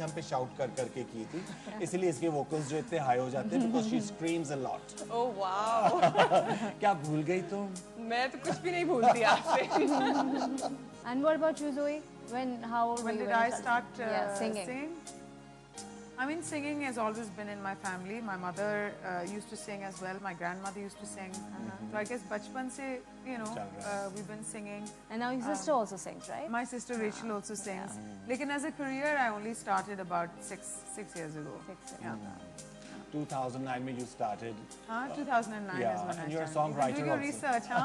कि हम पे शाउट कर करके की थी, इसलिए इसके वोकल्स जो इतने हाई हो जाते हैं because she screams a lot. Oh wow. क्या भूल गई तुम? मैं तो कुछ भी नहीं भूलती आपसे। And what about you, Zoe? How old were you When did I start singing? I mean, singing has always been in my family. My mother used to sing as well. My grandmother used to sing. So I guess bachpan se, you know, we've been singing. And now your sister also sings, right? My sister Rachel also sings. Lekin as a career, I only started about six years ago. 6 years. Yeah. 2009 में you started. 2009 Yeah, is when I and you're a started. songwriter Doing your also. research, huh?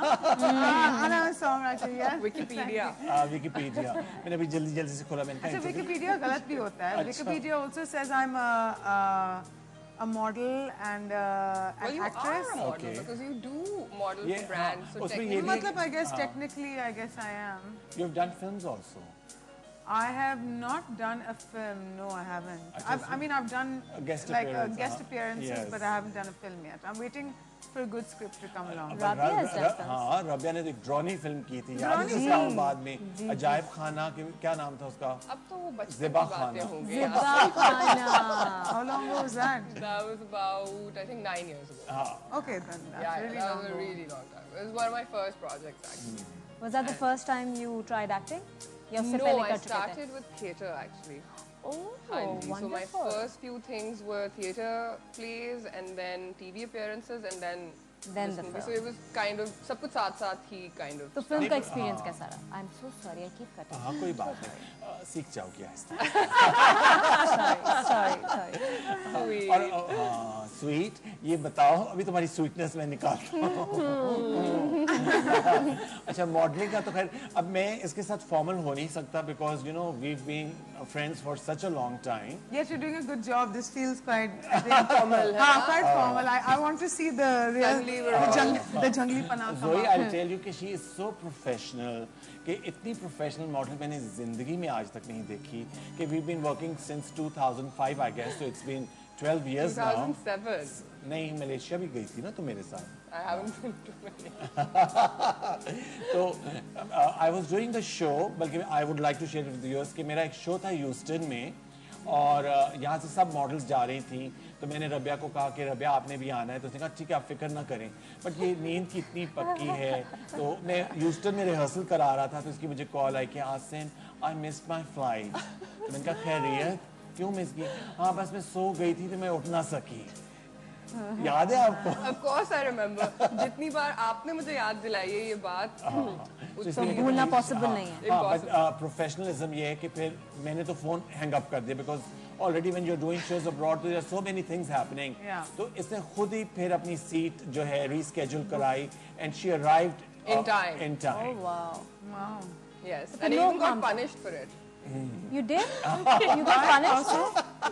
And I'm a songwriter, yeah. Wikipedia. Wikipedia. मैंने अभी जल्दी से खोला, मैंने अच्छा, कहा Wikipedia गलत भी होता है. Wikipedia also says I'm a model and Well, an you actress. are a model Okay. because you do model Yeah, for brands. So उसमें ये technically, भी- मतलब I guess technically I guess I am. You've done films also. I have not done a film. No, I haven't. I mean, I've done guest like appearance, guest appearances, yes. but I haven't done a film yet. I'm waiting for a good script to come along. Rabia has done films. हाँ, रबिया ने तो एक ड्रॉनी film की थी याद है ड्रॉनी? इस्लामाबाद में, अजायब खाना के क्या नाम था उसका? अब तो वो बचपन ज़िबा की बातें खाना। होंगी। Zibba Khana. How long ago was that? That was about I think 9 years ago. हाँ, Okay, then that's Yeah, really that long was a ago. really long time. It was one of my first projects actually. Was that the first time you tried acting? या उससे No, पहले I कर चुके थे? started with theatre actually. Oh, हाँ जी, so my wonderful. first few things were theatre plays and then TV appearances and then Then this the movie. film. So it was kind of सब कुछ साथ ही kind of. तो film का experience कैसा रहा? I'm so sorry, I keep cutting. हाँ कोई बात नहीं, सीख जाओगी आहिस्ता। Sorry. और स्वीट, ये बताओ अभी तुम्हारी स्वीटनेस मैं निकालता हूँ। अच्छा मॉडलिंग का तो खैर अब मैं इसके साथ फॉर्मल हो नहीं सकता because you know we been friends for such a long time. Yes, you're doing a good job. This feels quite formal. Quite formal. I want to see the real, the jungli pana. Zoe, I'll tell you कि she is so professional कि इतनी professional model मैंने जिंदगी में आज तक नहीं देखी कि we've been working since 2005 I guess, so it's been 12 years now. 2007. नहीं मलेशिया भी गई थी ना तो मेरे साथ। I haven't been to many. तो I was doing the show, बल्कि I would like to share with the viewers कि मेरा एक शो था ह्यूस्टन में और यहाँ से सब मॉडल्स जा रही थी तो मैंने रबिया को कहा कि रबिया आपने भी आना है तो उसने कहा ठीक है आप फिक्र ना करें बट ये नींद की इतनी पक्की है तो मैं ह्यूस्टन में रिहर्सल करा रहा था तो इसकी मुझे कॉल आई कि आसिन आई मिस्ड माई फ्लाइट तो मैंने कहा खैरियत क्यों मिस की? हाँ बस मैं सो गई थी तो मैं उठ ना सकी। याद है आपको? Of course I remember. जितनी बार आपने मुझे याद दिलाई है ये बात तो भूलना पॉसिबल नहीं है। हाँ बट प्रोफेशनलिज्म ये है कि फिर मैंने तो फोन हैंग अप कर दिया because already when you are doing shows abroad there are so many things happening तो इसने खुद ही फिर अपनी सीट जो है रीस्केड्यूल कराई and she arrived In time. in time. Oh wow. Wow. yes But and I no even got harm. punished for it. You did? You got punished?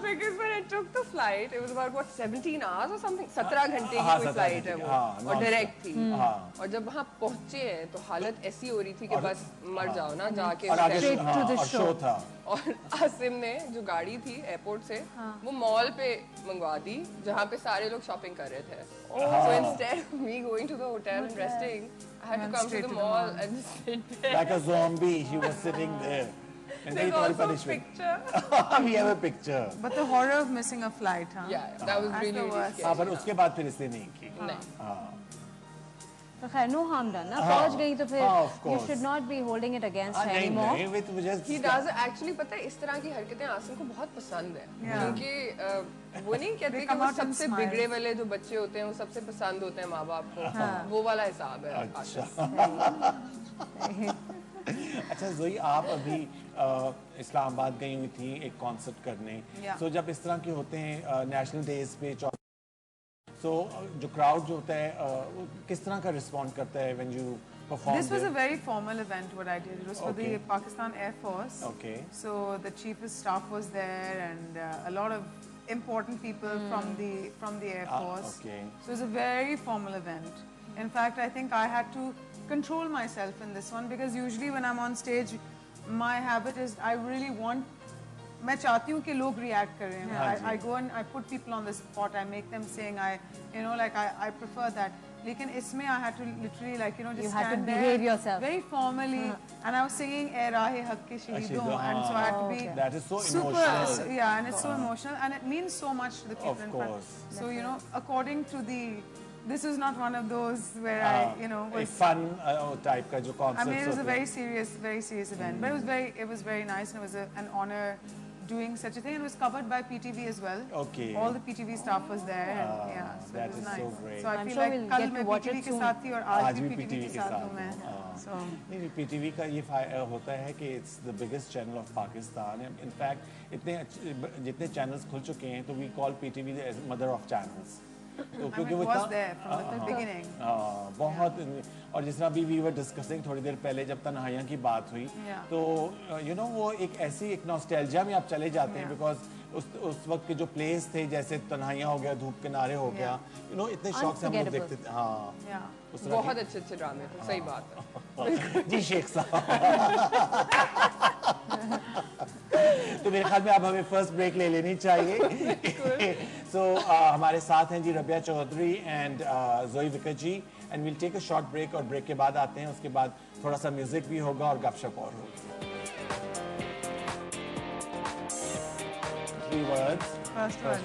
Because when I took the flight, it was about what 17 hours or something. 17 घंटे की हाँ, कोई 17 flight है घंटे की, वो हाँ, और non-stop। डायरेक्ट थी हाँ। और जब वहाँ पहुँचे हैं तो हालत ऐसी हो रही थी कि बस मर जाओ ना जाके और आगे Straight to the और show. शो था और आसिम ने जो गाड़ी थी एयरपोर्ट से वो मॉल पे मंगवा दी जहाँ पे सारे लोग शॉपिंग कर रहे थे so instead of me going to the hotel and resting I had to come to straight the to the mall mall. and sit there. like a zombie she was sitting there and There's they told also a punishment picture. we have a picture But the horror of missing a flight, huh? Yeah, that was That's really the really worst. हाँ scary. पर उसके बाद फिर इसने नहीं की नहीं तो खैर no harm done ना पहुंच गई तो फिर हाँ, of you course. should not be holding it against her नहीं anymore. नहीं with just He does actually पता है इस तरह की हरकतें आसिम को बहुत पसंद है क्योंकि वो नहीं कहते They कि come वो out and सबसे smile. बिगड़े वाले जो बच्चे होते हैं वो सबसे पसंद होते हैं माँ बाप को वो वाला हिसाब है अच्छा जोई आप अभी इस्लामाबाद गई हुई थी एक कॉन्सर्ट करने Yeah. सो जब इस तरह के होते हैं नेशनल डेज पे सो जो क्राउड जो होता है वो किस तरह का रिस्पॉन्ड करता है when you perform This was a very formal event. What I did, it was for Okay. the Pakistan Air Force. Okay. So the chief of staff was there, and a lot of important people from the Air Force. okay. So it was a very formal event. In fact, I think I had to control myself in this one because usually when I'm on stage, my habit is I really want मैं चाहती हूँ कि लोग react करें. हाँ जी. I go and I put people on the spot. I make them sing. I prefer that. लेकिन इसमें I had to literally just You had to stand there behave yourself. very formally, and I was singing "ए राहे हक के शहीदों," and so I had to be That is so super, emotional. yeah, and it's so emotional, and it means so much to the people Of in front. course. So according to this is not one of those where I एक was. fun type का जो I concepts mean, it was a होते हैं. very serious event, but it was very nice, and it was an honor doing such a thing. It was covered by PTV as well. Okay. All the PTV staff was there, and yeah, so that it was is nice. so great. So I I'm feel sure like we'll कल get to मैं watch PTV it के soon. साथ थी और आज आज भी भी PTV के साथ हूँ मैं. So नहीं पीटीवी का ये होता है कि it's the biggest channel of Pakistan. In fact जितने चैनल्स खुल चुके हैं तो we call PTV the mother of channels. तो क्योंकि वो was there from the beginning. बहुत. और जिस तरह अभी वी वर डिस्कसिंग थोड़ी देर पहले जब तन्हाइयाँ की बात हुई तो वो एक नॉस्टैल्जिया में आप चले जाते हैं बिकॉज उस वक्त के जो प्लेस थे जैसे तन्हाइयाँ हो गया, धूप किनारे हो गया, इतने शौक से हम लोग देखते थे. हाँ, बहुत अच्छे ड्रामे थे. सही बात है. जी शेख साहब. तो मेरे ख्याल में अब हमें फर्स्ट ब्रेक ले लेनी चाहिए. सो हमारे साथ हैं जी Rabia Chaudhry and Zoe Vicker ji, and will take a short break. और ब्रेक के बाद आते हैं, उसके बाद थोड़ा सा म्यूजिक भी होगा और गपशप और होगी. 3 words. First word.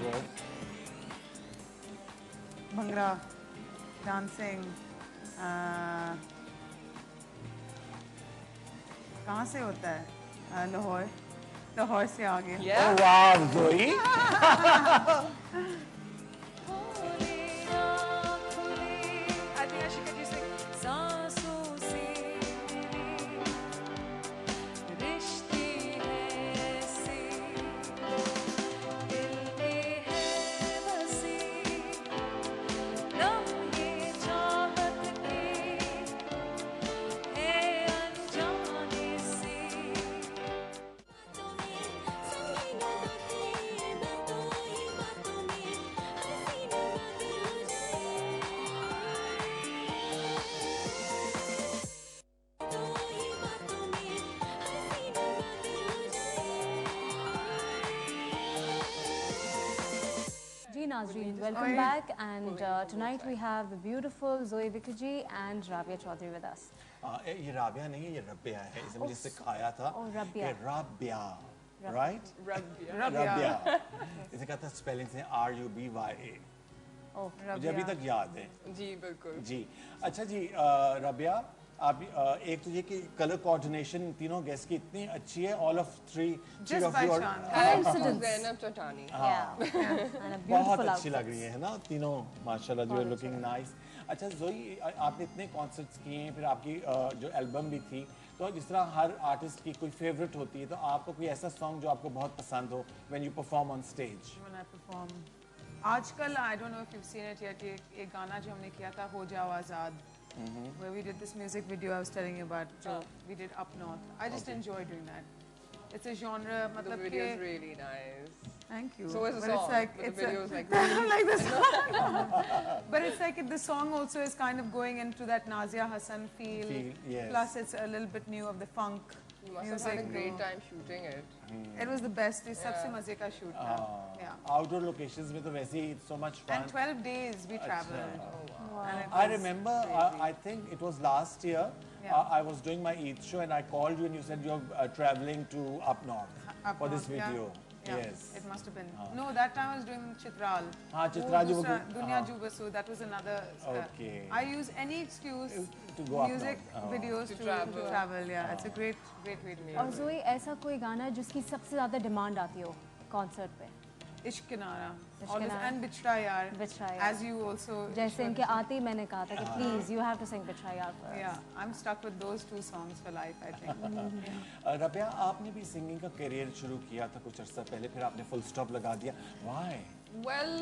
Bhangra, dancing. कहाँ से होता है? लाहौर से आगे. Oh wow, Zoe. I think I should get you sing. सांसों से रिश्ते ऐसे दिल में है बसे लम्हे चाहत के है अनजाने से. Ji Nazreen, welcome back, and tonight we have the beautiful Zoe Vikerji and Rabia Chaudhary with us. ये राबिया नहीं है, ये रबिया है. इसे मुझे सिखाया था. Rabia. ये राबिया, right? रबिया. इसे कहता है स्पेलिंग से RUBYA. Oh, मुझे अभी तक याद है. जी बिल्कुल. जी. अच्छा जी रबिया, आप एक तो ये कि कलर कोऑर्डिनेशन तीनों गेस्ट की इतनी अच्छी है. All of three Just by chance. Coincidence. Zainab Chotani. yeah. And a बहुत beautiful अच्छी लग outfit. रही है ना तीनों, माशाल्लाह. You are looking nice. अच्छा जोई, आपने इतने कॉन्सर्ट्स किए हैं, फिर आपकी जो एल्बम भी थी, तो जिस तरह हर आर्टिस्ट की कोई फेवरेट होती है, तो आपको कोई ऐसा सॉन्ग जो आपको बहुत पसंद हो when you perform on stage? When I perform. आजकल I don't know if you've seen it yet. एक गाना जो हमने किया था हो जाओ आजाद, where we did this music video I was telling you about. जो we did up north. I just enjoy doing that. It's a genre. The मतलब video is कि really nice. thank you. So is the But song. it's like But the it's video is like like this. But it's like the song also is kind of going into that Nazia Hassan feel. Yes. Plus it's a little bit new of the funk You must have music. had a great time shooting it. It was the best. ये सबसे मजे का shoot था. Yeah. Outdoor locations में तो वैसे ही so much fun. And 12 days we traveled. And it I was remember, I think it was last year, Yeah. I was doing my Eid show and I called you and you said you're traveling to up north up for this north, yeah. video. Yeah, Yes. it must have been. No, that time I was doing Chitral. हाँ, Chitral जो वो दूसरा, Dunya हाँ. Jubasu, that was another. Okay. I use any excuse, To go up music north. videos To to travel. travel. Yeah, it's a great way to और travel. जोई, ऐसा कोई गाना है जिसकी सबसे ज्यादा डिमांड आती हो कॉन्सर्ट पे? Ishq Kinara. Ishq Always, Kinara. and Bichra Yaar. Bichra Yaar. As you also. जैसे इनके आते ही मैंने कहा था कि please you have to sing बिछड़ा यार for us. Yeah, I'm stuck with those two songs for life, I think. Rabia, आपने भी सिंगिंग का करियर शुरू किया था कुछ अर्सा पहले, फिर आपने फुल स्टॉप लगा दिया. Why? Well,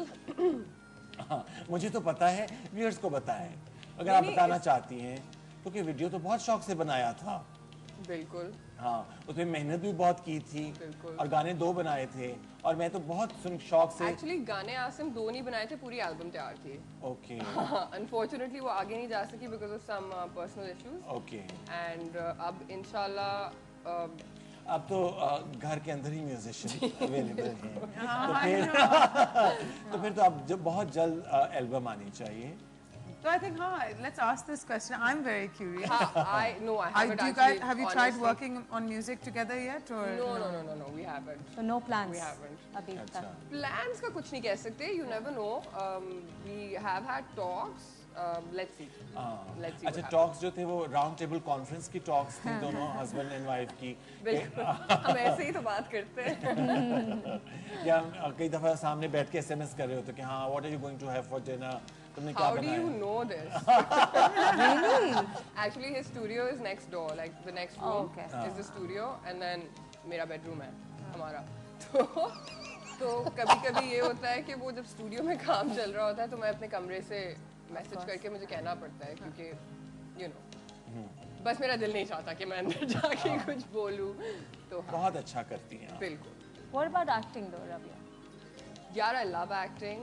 मुझे तो पता है, व्यूअर्स को पता है. अगर आप बताना चाहती हैं, क्योंकि वीडियो तो बहुत शौक से बनाया था. बिल्कुल. हाँ, उसमें मेहनत भी बहुत की थी बिल्कुल. और गाने 2 बनाए थे और मैं तो बहुत शौक से. एक्चुअली गाने आसिम 2 नहीं बनाए थे, पूरी एल्बम तैयार थी. ओके अनफॉर्चुनेटली वो आगे नहीं जा सकी because of some personal issues. Okay. And अब इंशाल्लाह अब तो घर के अंदर ही म्यूजिशियन अवेलेबल हैं, तो फिर तो अब जब बहुत जल्द एल्बम आनी चाहिए। So I think, let's ask this question. I'm very curious. I haven't Do you actually. guys, have you tried honestly. working on music together yet? Or No, we haven't. So no plans. We haven't. अभी अच्छा। तक। Plans का कुछ नहीं कह सकते. You never know. We have had talks. Let's see. Let's see. अच्छा, talks जो थे वो राउंड टेबल कॉन्फ्रेंस की टॉक्स थी दोनों हस्बैंड एंड वाइफ की, बिल्कुल हम ऐसे ही तो बात करते हैं। या कई दफा सामने बैठ के एसएमएस कर रहे होते कि हाँ what are you going to have for dinner, तुमने क्या How do you बनाया? know this? Really? Actually, his studio is next door. Like the next Oh, room okay. is the studio, and then मेरा bedroom है हमारा। तो कभी-कभी ये होता है कि वो जब स्टूडियो में काम चल रहा होता है तो मैं अपने कमरे से मैसेज करके मुझे कहना पड़ता है क्योंकि you know बस मेरा दिल नहीं चाहता कि मैं अंदर जाके कुछ बोलूं तो हाँ, बहुत अच्छा करती हैं आप। बिल्कुल। What about acting though, Rabia? यार I love acting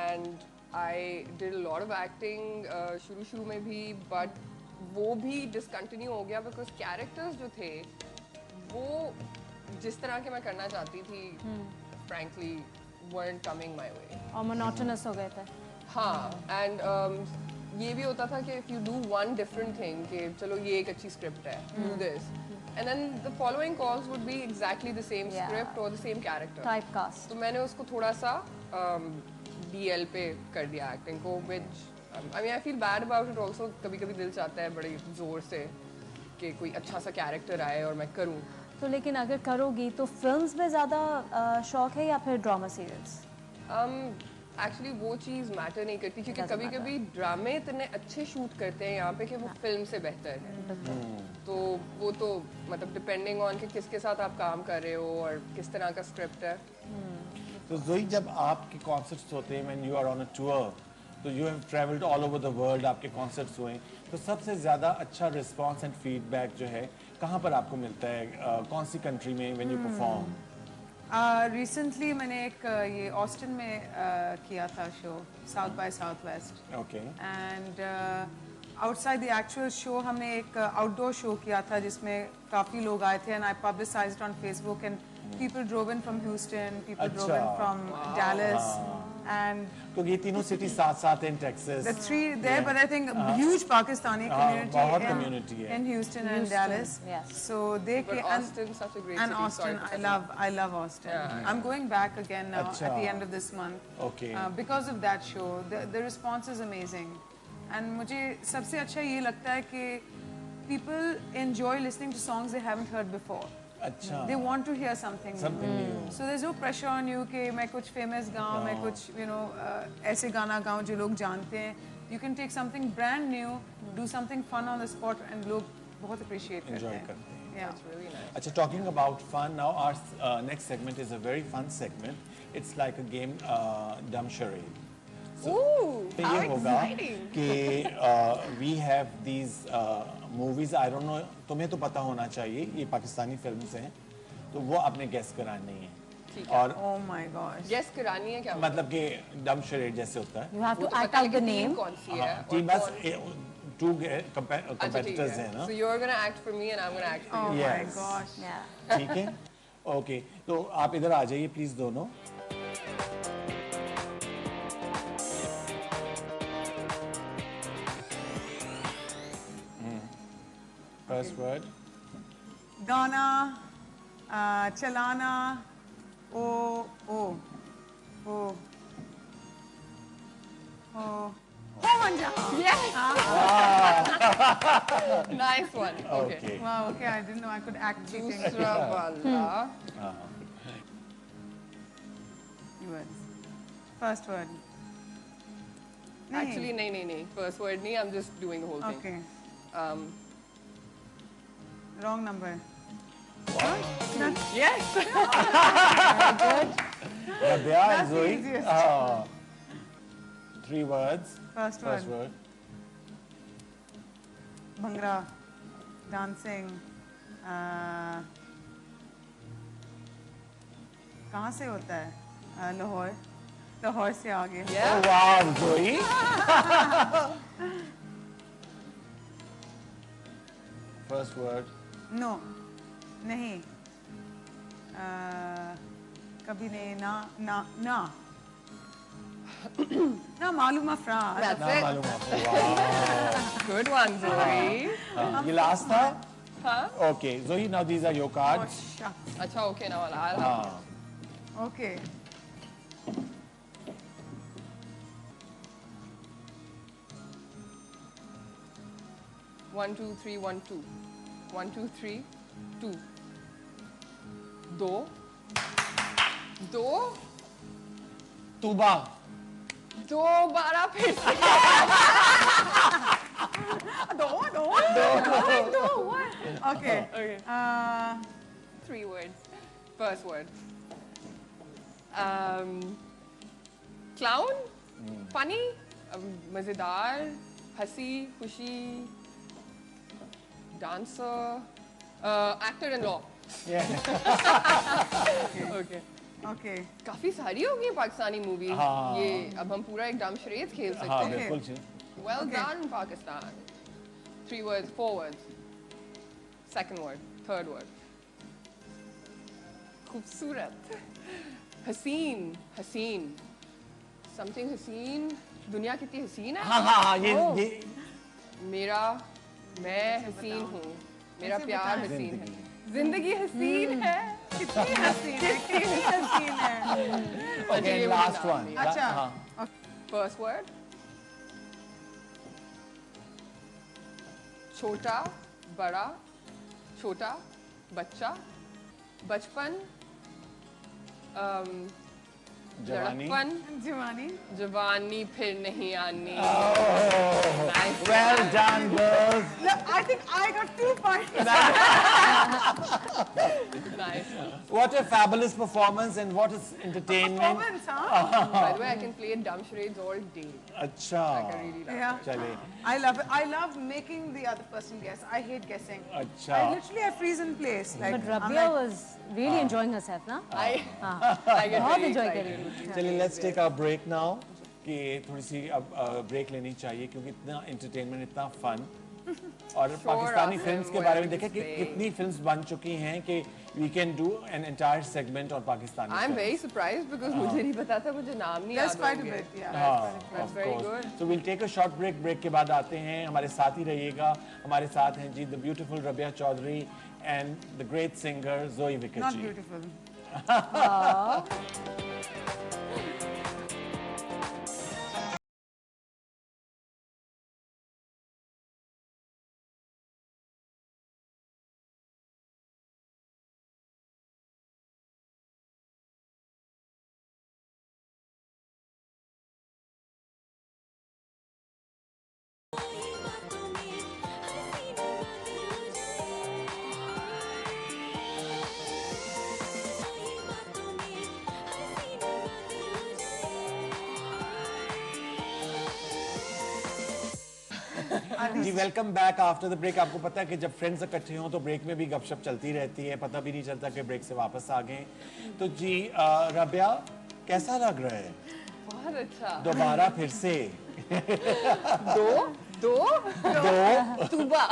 and I did a lot of acting शुरू में भी, but वो भी discontinue हो गया because characters जो थे वो जिस तरह के मैं करना चाहती थी frankly weren't coming my way। और monotonous हो गए थे। हाँ, and ये भी होता था कि if you do one different thing कि चलो ये एक अच्छी script है, do this, and then the following calls would be exactly the same Yeah. script or the same character। Typecast. तो मैंने उसको थोड़ा सा DL पे कर दिया एक्टिंग को, which I mean I feel bad about it also। कभी-कभी दिल चाहता है बड़े जोर से कि कोई अच्छा सा कैरेक्टर आए और मैं करूँ। तो लेकिन अगर करोगी तो फिल्म्स में ज़्यादा शौक है या फिर ड्रामा सीरियल्स? एक्चुअली वो चीज़ मैटर नहीं करती क्योंकि Doesn't कभी-कभी ड्रामे इतने अच्छे शूट करते हैं यहाँ पे कि वो फिल्म से बेहतर है। तो वो तो मतलब डिपेंडिंग ऑन कि किसके साथ आप काम कर रहे हो और किस तरह का स्क्रिप्ट है। तो जोई, जब आपके कॉन्सर्ट्स होते हैं when you are on a tour, तो you have travelled all over the world, आपके कॉन्सर्ट्स हुए, तो सबसे ज़्यादा अच्छा रिस्पांस एंड फीडबैक जो है कहाँ पर आपको मिलता है, कौन सी कंट्री में व्हेन यू परफॉर्म? Recently मैंने एक ये ऑस्टिन में किया था show, South by Southwest, okay, and outside the actual show हमने एक आउटडोर शो किया था जिसमें काफ़ी लोग आए थे, and I publicised on Facebook, and people drove in from Houston, people drove in from Dallas, and क्योंकि ये तीनों सिटी साथ साथ हैं, Texas, the three there, but I think a huge Pakistani बहुत community community है। in Houston and Dallas. yes. So they But came, Austin such a great and city. Austin, Sorry, I love Austin. I'm going back again now at the end of this month. Okay. Because of that show, the response is amazing, and मुझे सबसे अच्छा ये लगता है कि people enjoy listening to songs they haven't heard before. अच्छा, They want to hear something new. So there's no pressure on you कि मैं कुछ famous गाऊँ, मैं कुछ ऐसे गाना गाऊँ जो लोग जानते हैं. You can take something brand new, do something fun on the spot, and लोग बहुत appreciate enjoy करते करते हैं. हैं। Yeah. really nice. अच्छा, talking about fun, now our next segment is a very fun segment. It's like a game, dumb charade. Ooh, तो how ये होगा exciting! कि we have these movies, I don't know, तुम्हें तो पता होना चाहिए, ये पाकिस्तानी फिल्म्स हैं, तो वो आपने गेस करानी है। ठीक है। और Oh my gosh. Yes करानी है क्या? मतलब कि डम शरेड जैसे होता है, You have वो to तो act पता है out the लेकिन name. team कौन सी है? और टीम बस कौन- टू अच्छा, ठीक कंपेटिटर्स हैं है। ना, So you're gonna act for me and I'm gonna act for Oh you. my Yes. gosh. Yeah. ठीक है, ओके, तो आप इधर आ जाइए प्लीज दोनों। फर्स्ट वर्ड, गाना, चलाना, ओ ओ ओ ओ हो मंजा. Nice one. Okay. Okay, Wow, okay, I didn't know I could act cheating. दूसरा वाला Words. First word. Actually नहीं. First word नहीं. I'm just doing the whole thing. Okay. Um, Wrong number. yes. Rabia and That's the Zoe, easiest. 3 words, First first word. word, Bhangra. Dancing. कहाँ से होता है? लाहौर. लाहौर से आगे. Yeah. oh wow, Zoe, first word, No. नहीं कभी नहीं ना ना ना ना मालूम अफराज That's ना it. मालूम आपको, वाह। Good one, Zoe. हाँ, ये लास्ट था। Huh? Okay, Zoe, now these are your cards. Acha, okay, now I'll हाँ, ओके One, two, three, 1, 2. 1, 2, 3, 2. दो दो तूबा। दोबारा फिर से दो okay Okay. 3 words. First word. Clown, funny, मजेदार, हंसी, खुशी, dancer, actor-in-law. Yeah. Okay. Okay काफी सारी होगी पाकिस्तानी मूवीज हाँ। ये अब हम पूरा एक डम शरेज खेल सकते हाँ, हैं बिल्कुल जी। Well Okay. done, Pakistan. 3 words, 4 words. Second word, third word. खूबसूरत, हसीन, हसीन. Something हसीन. दुनिया कितनी हसीन है? हाँ हाँ हाँ, ये मेरा, मैं हसीन हूँ. मेरा कैसे प्यार बताएं? हसीन है. जिंदगी हसीन है. कितनी हसीन है कितनी हसीन है अच्छा, Okay, ये last मुझे one. नाम दिया. अच्छा हाँ। First word. छोटा, बड़ा, छोटा, बच्चा, बचपन, जवानी। लड़कपन, जवानी जवानी फिर नहीं आनी. Oh, Nice. well done, girls. Look, I think I got 2 points. Nice. What a fabulous performance and what is entertainment. Performance, huh? By the way, I can play dumb charades all day. अच्छा, Like I really love. Yeah. चले। I love it. I love making the other person guess. I hate guessing. अच्छा। I literally I freeze in place. Like, But I'm Rabia like, was really enjoying herself, na? I get बहुत very enjoy excited. करी. चलिए let's take a break now कि थोड़ी सी अब break लेनी चाहिए क्योंकि इतना एंटरटेनमेंट इतना फन और पाकिस्तानी awesome. फिल्म्स के बारे में Where देखें कि to stay? कितनी फिल्म्स बन चुकी हैं कि we can do an entire segment और Pakistani I'm films. very surprised because मुझे नहीं पता था मुझे नाम नहीं there's याद quite a होंगे. bit. Yeah. हाँ, That's of very course. good. So we'll take a short break. Break के बाद आते हैं, हमारे साथ ही रहिएगा. हमारे साथ हैं जी the beautiful Rabia Chaudhry and the great singer Zoe Not Vickers ji. beautiful. जी welcome back after the break. आपको पता है कि जब फ्रेंड्स इकट्ठे हों तो ब्रेक में भी गपशप चलती रहती है, पता भी नहीं चलता कि ब्रेक से वापस आ गए. तो जी रबिया कैसा लग रहा है बहुत अच्छा. दोबारा फिर से दो दो दो तूबा.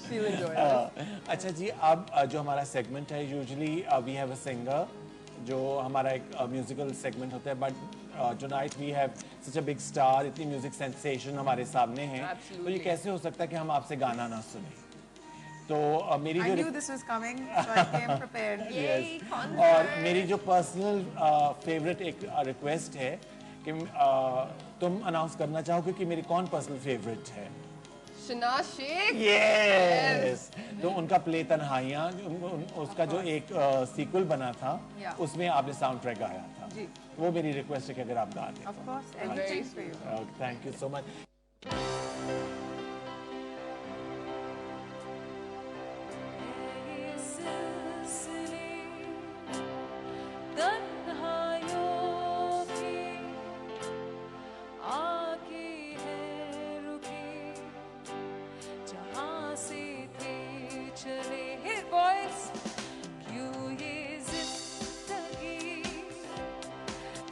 She'll enjoy it. अच्छा जी अब जो हमारा सेगमेंट है usually we have a singer जो हमारा एक म्यूजिकल सेगमेंट होता है but tonight we have such a big star, इतनी म्यूजिक सेंसेशन हमारे सामने है. तो ये Absolutely. कैसे हो सकता है कि हम आपसे गाना ना सुने. तो मेरी I जो knew this was coming, so I came prepared. Yes. और मेरी जो पर्सनल फेवरेट एक रिक्वेस्ट है कि तुम अनाउंस करना चाहोगे कि मेरी कौन पर्सनल फेवरेट है. शनाज शेख. यस. तो उनका प्ले तन्हाइयाँ उसका जो एक सीक्वल बना था Yeah. उसमें आपने साउंड ट्रैक गाया था. जी. वो मेरी रिक्वेस्ट है कि अगर आप गा दें. Of course, Very anything for you. Thank you so much.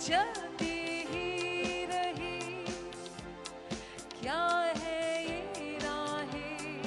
चलती ही रही क्या है ये राहें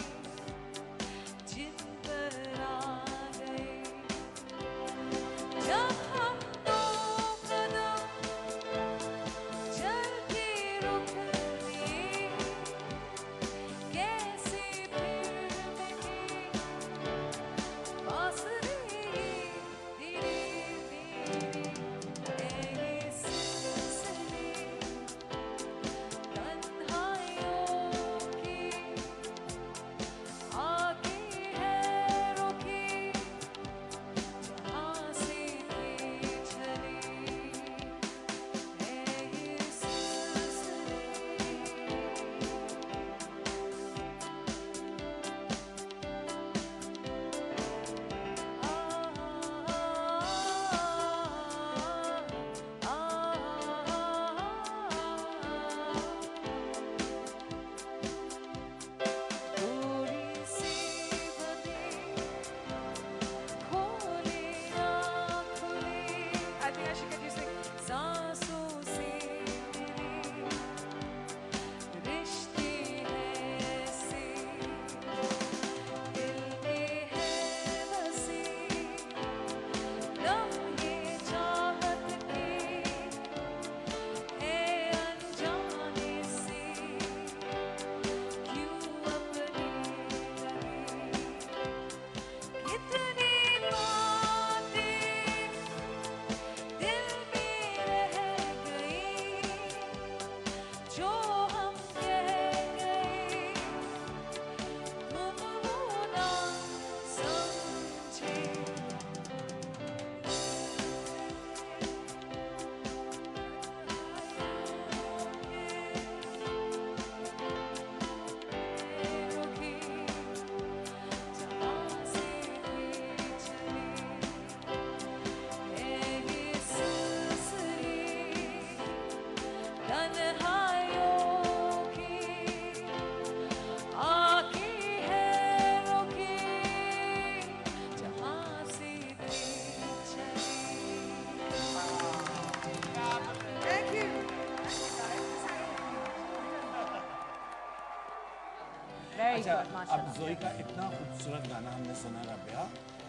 Very अच्छा, good, अब mashallah. जोई का इतना खूबसूरत गाना हमने सुना रबिया,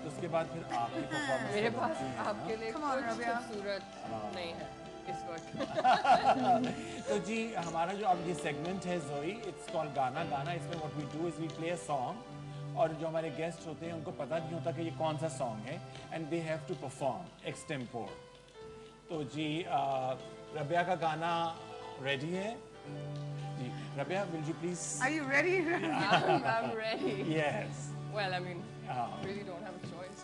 तो उसके बाद फिर आपकी परफॉर्मेंस मेरे पास आपके लिए Come on, कुछ Rabia. खूबसूरत नहीं है इस वक्त. तो जी हमारा जो अब ये सेगमेंट है जोई, इट्स कॉल्ड गाना गाना. इसमें what we do is we play a song और जो हमारे गेस्ट होते हैं उनको पता नहीं होता कि ये कौन सा सॉन्ग है and they have to perform extempore. तो जी रबिया का गाना रेडी है जी. Rabia will you please? Are you ready? I'm ready. Yes. Well, I mean, हाँ. really don't have a choice.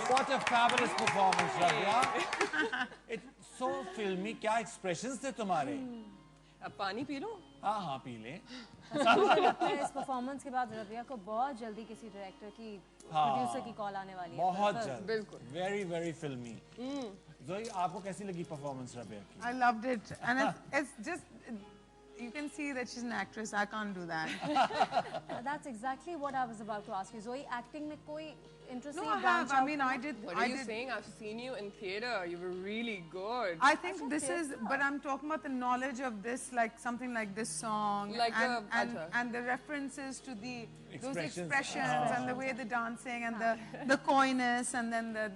What a fabulous performance, Rabia. It's so filmy. क्या expressions थे तुम्हारे? अब पानी पी लो. हाँ हाँ पी ले. मुझे लगता है इस परफॉर्मेंस के बाद रबिया को बहुत जल्दी किसी डायरेक्टर की प्रोड्यूसर की कॉल आने वाली है. बहुत बस- जल्द. बिल्कुल. Very very filmy. जोई आपको कैसी लगी परफॉर्मेंस रबिया की? I loved it, and it's just you can see that she's an actress. I can't do that. That's exactly what I was about to ask you. Zoe, acting में कोई interest No, नहीं I branch have. I out mean, करना? I did. What I are you did. saying? I've seen you in theater. You were really good. I think this is, but I'm talking about the knowledge of this, like something like this song, Like and, a- and, acha. and the references to the those Expressions. expressions and the way the dancing and the coyness and then the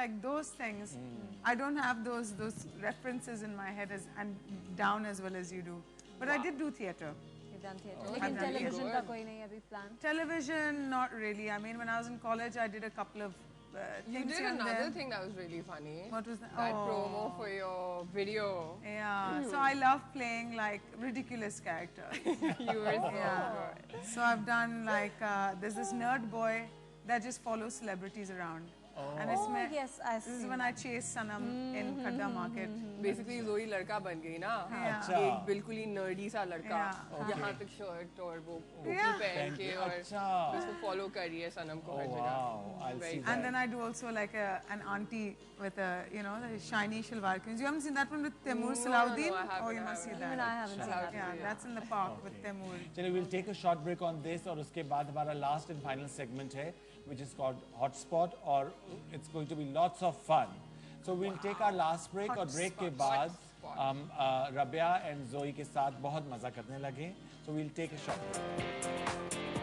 like those things. I don't have those references in my head and down as well as you do. But I did do theater. You've done theater. Oh, लेकिन I've done television theater. का कोई नहीं अभी plan? Television, not really. I mean, when I was in college, I did a couple of You things did here and another there. thing that was really funny. What was that? That Oh. promo for your video. Yeah, so I love playing like ridiculous characters. You were so Yeah. good. So I've done like there's this nerd boy that just follows celebrities around. And it's Oh, yes, I've this is seen when I chased Sanam in Khadda market. Basically Zoe लड़का बन गई ना. अच्छा. एक बिल्कुल ही nerdy सा लड़का. Yeah. यहाँ तक शर्ट और वो Yeah. टोपी पहन के और अच्छा. उसको फॉलो कर रही है सनम को Oh हर wow, जगह. I'll Very see good. that. And then I do also like an auntie with a the shiny shalwar queens. You haven't seen that one with Temur No, Salahuddin? no, I haven't, Oh, you I must see haven't. Even that. I haven't seen that. Yeah, that's in the park with Temur. चलिए we'll take a short break on this और उसके बाद हमारा last and final segment है which is called Hotspot और it's going to be lots of fun. So we'll take our last break और break के बाद हम रबिया and Zoe के साथ बहुत मजा करने लगे. So we'll take a short break.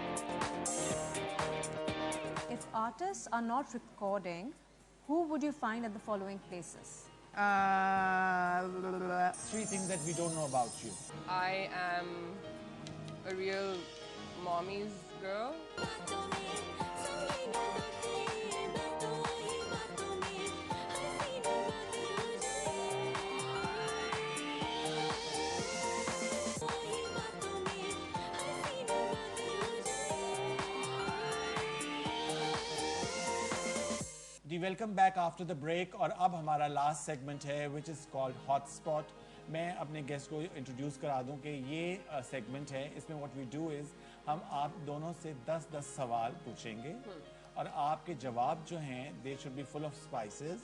If artists are not recording, who would you find at the following places? Three things that we don't know about you. I am a real mommy's girl. जी welcome back after the break और अब हमारा last segment है which is called hotspot. मैं अपने guest को introduce करा दूं कि ये सेगमेंट है. इसमें व्हाट वी डू इज़ हम आप दोनों से 10-10 सवाल पूछेंगे और आपके जवाब जो हैं they should be full of spices,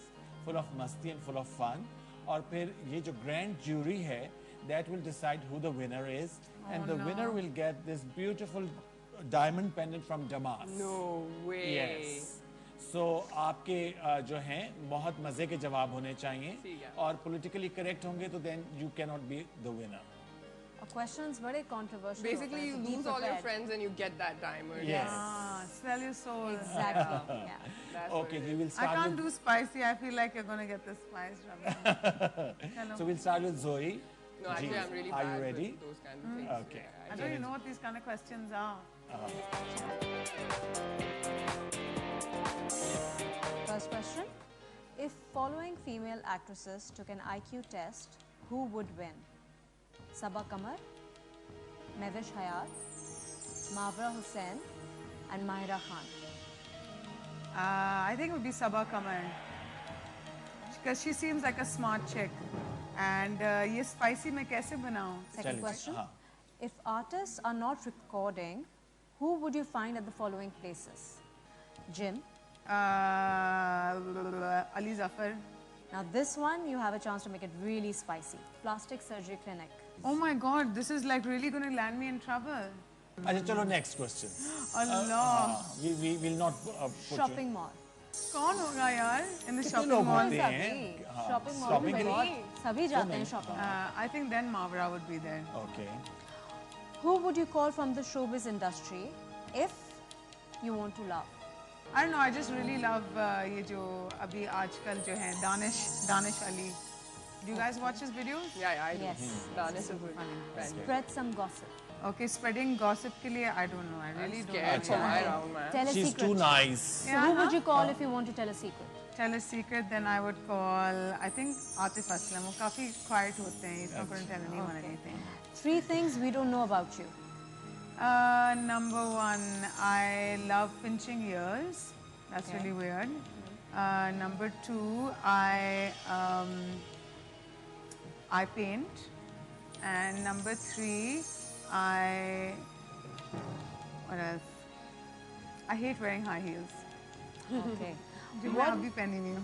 full of मस्ती एंड फुल ऑफ फन। और फिर ये जो ग्रैंड ज्यूरी है that will decide who the winner is, and the winner will get this beautiful diamond pendant from Damas. No way. Yes. So आपके जो हैं बहुत मजे के जवाब होने चाहिए ठीक है। और politically correct होंगे तो then you cannot be the winner. Questions very controversial. Basically, you होता है, so be lose all your prepared. friends and you get that diamond. Yes. Sell your soul. Exactly. Yeah. That's what Okay, it we is. will I start can't with do spicy. I feel like you're gonna get the spice. Ravi. so we'll start with Zoe. No, actually, Ji, I'm really are bad you ready? with those kind of things. Okay. I don't even know what these kind of questions are. First question. If following female actresses took an IQ test, who would win? Sabaa Qamar, Mehwish Hayat, Mawra Hussain, and Mahira Khan. I think it would be Sabaa Qamar. Because she seems like a smart chick. And ये spicy मैं कैसे बनाऊँ? Second चलिए, question. हाँ. If artists are not recording, who would you find at the following places? Gym. Ali Zafar. Now this one, you have a chance to make it really spicy. Plastic surgery clinic. Oh my God, this is like really going to land me in trouble. अच्छा चलो next question. Allah. We will not put Shopping mall. कौन होगा यार in the कितने shopping लोग mall? होते हैं? सभी. हाँ, Shopping mall shopping में के बहुत लिए? सभी जाते हैं shopping mall. I think then Mawra would be there. Okay. Who would you call from the showbiz industry if you want to laugh? I don't know, I just really love ये जो अभी आजकल जो है Danish Ali. Do you guys watch his videos? Yeah, I do. Yes. Danish is a friend. Spread some gossip. Okay, spreading gossip के लिए I don't know. I really don't Scared know. for my round, man. Tell a She's secret. too nice. So who would you call if you want to tell a secret? Tell a secret, then I would call, I think, Atif Aslam. वो काफी quiet होते हैं. He's not going to tell anyone anything. 3 things we don't know about you. Number one, I love pinching ears. That's really weird. Number two, I paint. And number three, what else? I hate wearing high heels. Okay. जो मैं अभी पहनी नहीं हूँ.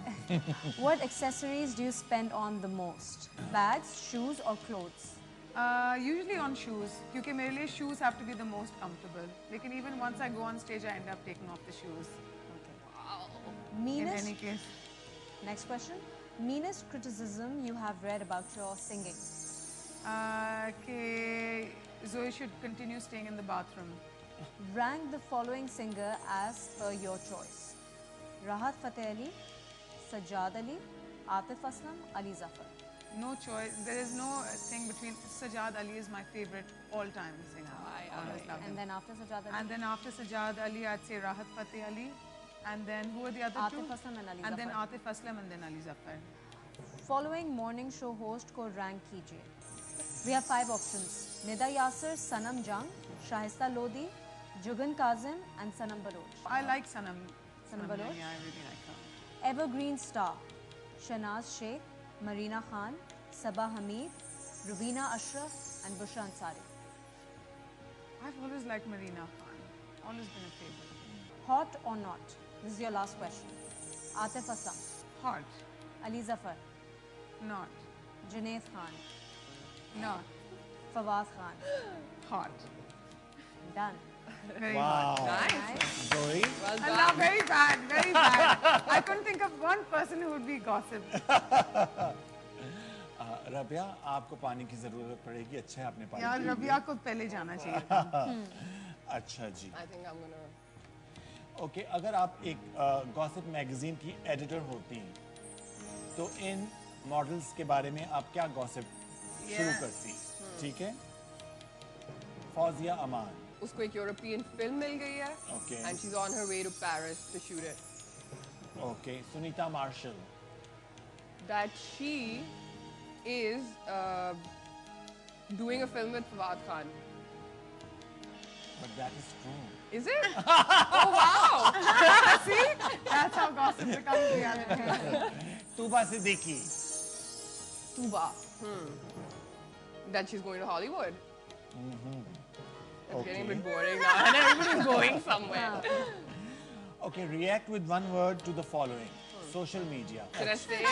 What accessories do you spend on the most? Bags, shoes, or clothes? Usually on shoes, क्योंकि मेरे लिए shoes have to be the most comfortable. लेकिन even once I go on stage, I end up taking off the shoes. In Meanest. any case, Next question. Meanest criticism you have read about your singing? कि Zoe should continue staying in the bathroom. Rank the following singer as per your choice. Rahat Fateh Ali, Sajjad Ali, Atif Aslam, Ali Zafar. No choice. There is no thing between. Sajjad Ali is my favorite all-time singer. I always love him. And then after Sajjad Ali, And then after Sajjad Ali, I'd say Rahat Fateh Ali. And then who are the other two? Atif Aslam and Ali And then Zafar. Atif Aslam and then Ali Zafar. Following morning show host को rank कीजिए. We have 5 options. Nida Yasser, Sanam Jang, Shahista Lodi, Jugan Kazim, and Sanam Baloch. I like Sanam. Sanam Baloch? Yeah, I really like her. Evergreen star, Shanaz Sheikh, Marina Khan, Sabah Hamid, Rubina Ashraf, and Bushra Ansari. I've always liked Marina Khan. Always been a favorite. Hot or not? This is your last question. Atif Aslam, Hot. Ali Zafar, Not. Junaid Khan, Not. Fawaz Khan. Hot. Done. Very hot. Wow. Nice. Zoe. Well done. Allah, very bad, very bad. I couldn't think of one person who would be gossip. Rabia आपको पानी की जरूरत पड़ेगी. अच्छा है आपने पानी यार पी लिया. रबिया को पहले जाना चाहिए था. अच्छा जी. I think I'm gonna. Okay अगर आप एक गॉसिप मैगजीन की एडिटर होती तो इन मॉडल्स के बारे में आप क्या गॉसिप शुरू करती? ठीक है. फौजिया अमान. उसको एक यूरोपियन फिल्म मिल गई है. Okay. And she's on her way to Paris to shoot it. Okay. Sunita Marshall. That she is doing a film with Fawad Khan. But that is true. Is it? Oh wow! See? That's how gossip becomes reality. Tooba Siddiqui. Tuba. That she's going to Hollywood. It's getting a Okay. bit boring now, and everybody's going somewhere. Okay, react with one word to the following. Social media. Should I say it?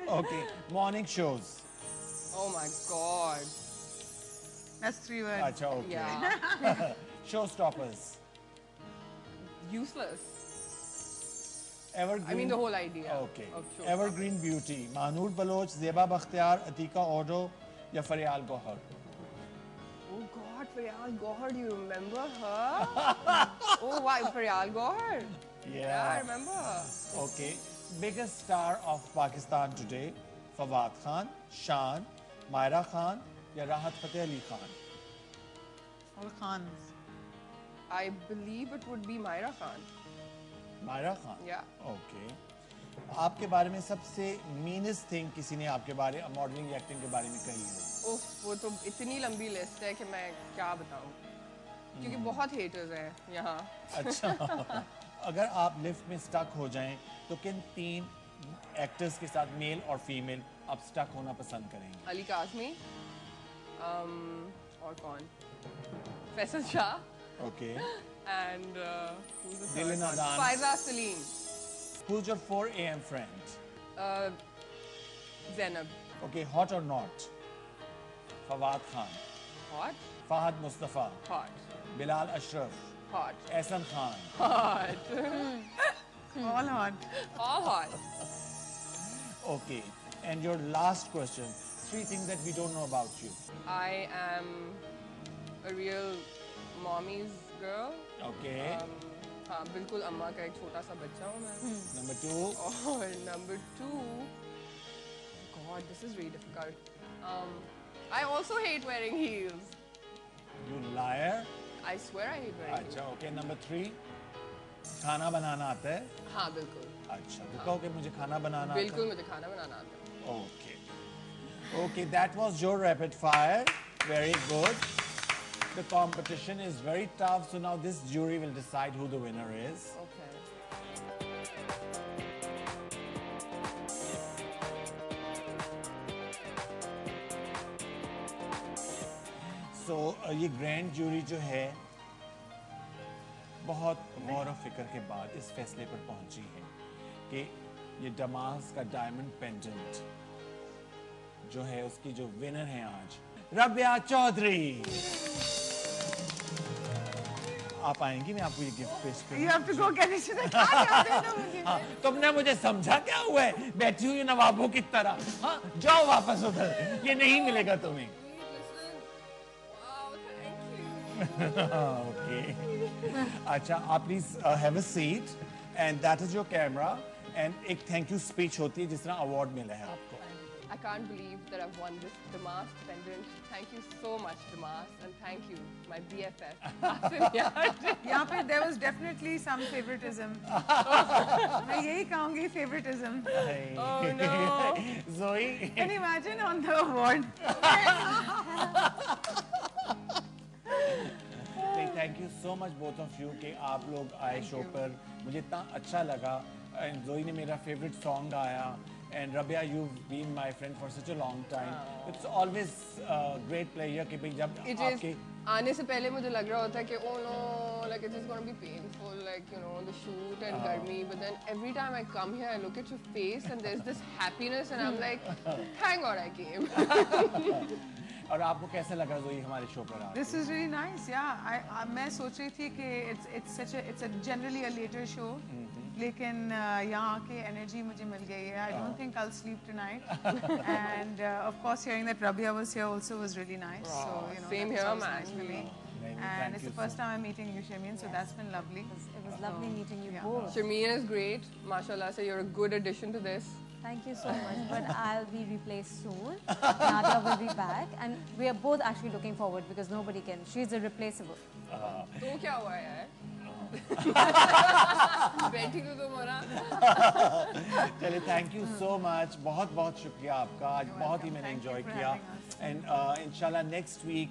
Okay, morning shows. Oh my God. That's 3 words. Acha, okay. Yeah. Showstoppers. Useless. Evergreen. I mean the whole idea. Okay. Of show. Evergreen Beauty. Mahnoor Baloch, Zeba Bakhtiar, Atika Odo, या फरियाल Gauhar. Oh God, Faryal Gohar, do you remember her? Oh wow, Faryal Gohar. Yeah, I remember her. Okay. Biggest star of Pakistan today. Fawad Khan, Shan, Myra Khan, या राहत Fateh Ali Khan. All Khans. I believe it would be Myra Khan. Myra Khan. Yeah. Okay. आपके बारे में सबसे meanest thing किसी ने आपके बारे मॉडलिंग या एक्टिंग के बारे में कही हो? उफ, वो तो इतनी लंबी लिस्ट है कि मैं क्या बताऊं, क्योंकि बहुत हेटर्स हैं यहाँ. अच्छा. अगर आप लिफ्ट में स्टक हो जाएं तो किन 3 एक्टर्स के साथ मेल और फीमेल आप स्टक होना पसंद करेंगे? अली काज़मी, और कौन? Faisal Shah, Okay. and who's the third Dilin one? Adan. Faiza Salim, Who's your 4 a.m. friend? Zainab. Okay, hot or not? Fawad Khan, Hot, Fahad Mustafa, hot, Bilal Ashraf, hot, Ehsan Khan. hot. All hot. All hot. Okay. And your last question. 3 things that we don't know about you. I am a real mommy's girl. Okay. हाँ, बिल्कुल अम्मा का एक छोटा सा बच्चा हूँ मैं. Number 2. और number 2, God, this is really difficult. I also hate wearing heels. You liar. I swear I hate wearing heels. अच्छा. Okay. Number 3. खाना बनाना आता है? हाँ, बिल्कुल. अच्छा. तो कहो कि मुझे खाना बनाना आता है. बिल्कुल मुझे खाना बनाना आता है. Okay. Okay, that was your rapid fire. Very good. The competition is very tough, so now this jury will decide who the winner is. Okay. So ये ग्रैंड जूरी जो है बहुत गौर व फिक्र के बाद इस फैसले पर पहुंची है कि ये डमास का डायमंड पेंडेंट जो है उसकी जो विनर है आज रबिया चौधरी. आप आएंगी, मैं आपको ये गिफ्ट पेश You करूंगा. have to go get it. हाँ, तुमने मुझे समझा क्या हुआ है? बैठी हुई नवाबों की तरह. हाँ, जाओ वापस उधर, ये नहीं मिलेगा तुम्हें. Wow, thank you. Okay. अच्छा, आप please have a seat and that is your camera and एक थैंक यू स्पीच होती है जिस तरह अवार्ड मिला है आपको. I can't believe that I've won this Damas pendant. Thank you so much, Damas, and thank you, my BFF. Asim Yard. यहाँ पे there was definitely some favoritism. मैं यही कहूँगी favoritism. Oh no. Zoe. Can you imagine on the award? Thank you so much both of you कि आप लोग आए show पर. मुझे इतना अच्छा लगा. एंड जोई ने मेरा फेवरेट सॉन्ग गाया. And Rabia you been my friend for such a long time. It's always great player कि भाई जब It आपके is. आने से पहले मुझे लग रहा होता है कि oh no, like it is going to be painful, like you know the shoot and garmi. But then every time I come here, I look at your face and there's this happiness, and I'm like, thank God I came. और आपको कैसा लगा जोई हमारे show पर आके? This is really nice. Yeah, मैं सोच रही थी कि it's a generally a later show. लेकिन यहाँ आके energy मुझे मिल गई है. I don't think I'll sleep tonight. And of course, hearing that Rabia was here also was really nice. So you know, Same that's here, always man. nice for me. Thank And it's you the so first time I'm meeting you, Shamin. So that's been lovely. It was lovely meeting you Yeah. both. Shameen is great. Mashallah, so you're a good addition to this. Thank you so much. But I'll be replaced soon. Nadia will be back. And we are both actually looking forward because nobody can. She's irreplaceable. तो क्या हुआ यार? बैठी क्यों तुम हो ना? चलिए थैंक यू सो मच. बहुत बहुत शुक्रिया आपका. आज बहुत ही मैंने Thank you एंजॉय for किया. having us. एंड इंशाल्लाह नेक्स्ट वीक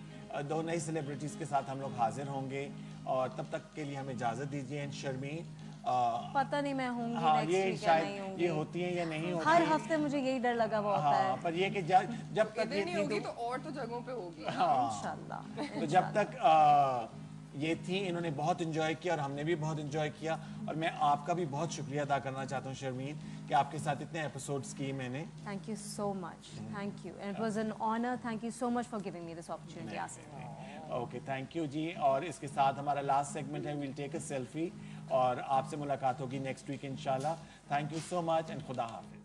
2 नई सेलिब्रिटीज के साथ हम लोग हाजिर होंगे और तब तक के लिए हमें इजाज़त दीजिए. एंड शर्मीन पता नहीं मैं होंगी हाँ next ये week या नहीं शायद होंगी। ये होती हैं या नहीं होती हर हैं। हफ्ते मुझे यही डर लगा हुआ होता हाँ है। पर ये कि जब तक इधर ये नहीं थी होगी तो तो और तो जगहों पे होगी। इंशाल्लाह। तो जब तक ये थी इन्होंने बहुत इंजॉय किया और हमने भी बहुत इंजॉय किया और मैं आपका भी बहुत शुक्रिया अदा करना चाहता हूँ शर्मीन कि आपके साथ इतने एपिसोड्स किए मैंने। Thank you so much. Thank you. And it was an honor. Thank you so much for giving me this opportunity, Yasin. Okay thank you जी। और इसके साथ हमारा लास्ट सेगमेंट है विल टेक अ सेल्फी और आपसे मुलाकात होगी नेक्स्ट वीक इंशाल्लाह। Thank you so much and खुदा हाफिज।